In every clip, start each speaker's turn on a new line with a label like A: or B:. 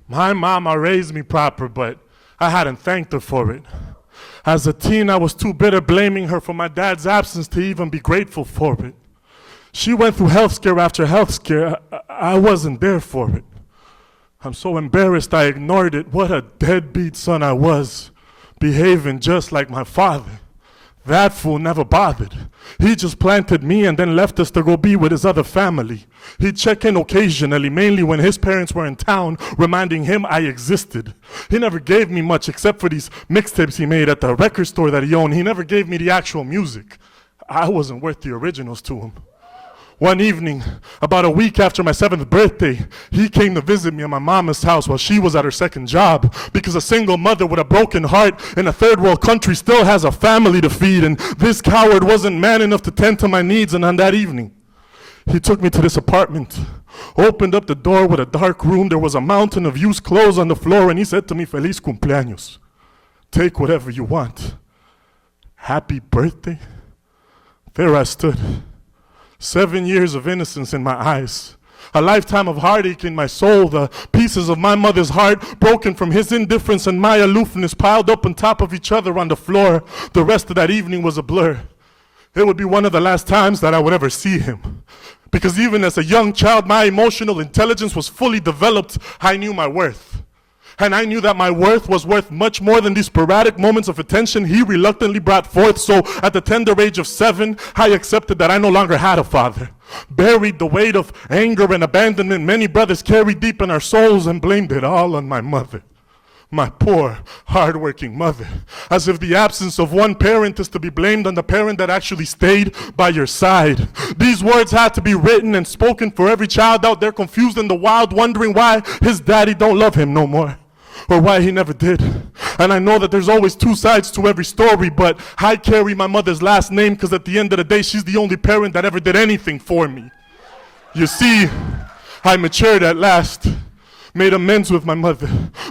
A: My mama raised me proper, but I hadn't thanked her for it. As a teen, I was too bitter blaming her for my dad's absence to even be grateful for it. She went through health scare after health scare. I wasn't there for it. I'm so embarrassed I ignored it. What a deadbeat son I was, behaving just like my father. That fool never bothered. He just planted me and then left us to go be with his other family. He'd check in occasionally, mainly when his parents were in town, reminding him I existed. He never gave me much except for these mixtapes he made at the record store that he owned. He never gave me the actual music. I wasn't worth the originals to him. One evening, about a week after my 7th birthday, he came to visit me at my mama's house while she was at her second job, because a single mother with a broken heart in a third world country still has a family to feed, and this coward wasn't man enough to tend to my needs. And on that evening, he took me to this apartment, opened up the door with a dark room. There was a mountain of used clothes on the floor, and he said to me, "Feliz cumpleaños. Take whatever you want." Happy birthday? There I stood. 7 years of innocence in my eyes, a lifetime of heartache in my soul, the pieces of my mother's heart broken from his indifference and my aloofness piled up on top of each other on the floor. The rest of that evening was a blur. It would be one of the last times that I would ever see him. Because even as a young child, my emotional intelligence was fully developed. I knew my worth. And I knew that my worth was worth much more than these sporadic moments of attention he reluctantly brought forth. So at the tender age of 7, I accepted that I no longer had a father. Buried the weight of anger and abandonment many brothers carry deep in our souls, and blamed it all on my mother. My poor, hard-working mother. As if the absence of one parent is to be blamed on the parent that actually stayed by your side. These words had to be written and spoken for every child out there confused in the wild, wondering why his daddy don't love him no more, or why he never did. And I know that there's always two sides to every story, but I carry my mother's last name because at the end of the day, she's the only parent that ever did anything for me. You see, I matured at last. Made amends with my mother,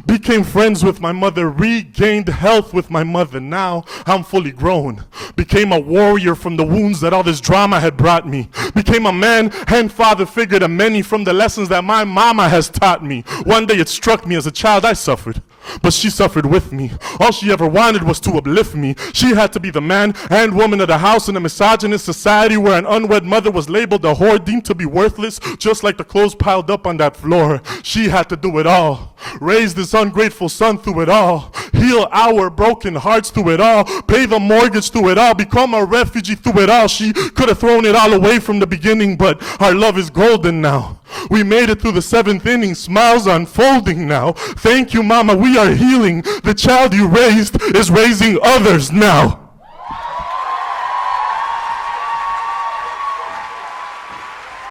A: became friends with my mother, regained health with my mother. Now I'm fully grown, became a warrior from the wounds that all this drama had brought me, became a man and father figure to many from the lessons that my mama has taught me. One day it struck me, as a child I suffered, but she suffered with me. All she ever wanted was to uplift me. She had to be the man and woman of the house in a misogynist society where an unwed mother was labeled a whore, deemed to be worthless, just like the clothes piled up on that floor. She had to do it all, raise this ungrateful son through it all, heal our broken hearts through it all, pay the mortgage through it all, become a refugee through it all. She could have thrown it all away from the beginning, but our love is golden now. We made it through the 7th inning, smiles unfolding now. Thank you, Mama, we are healing. The child you raised is raising others now.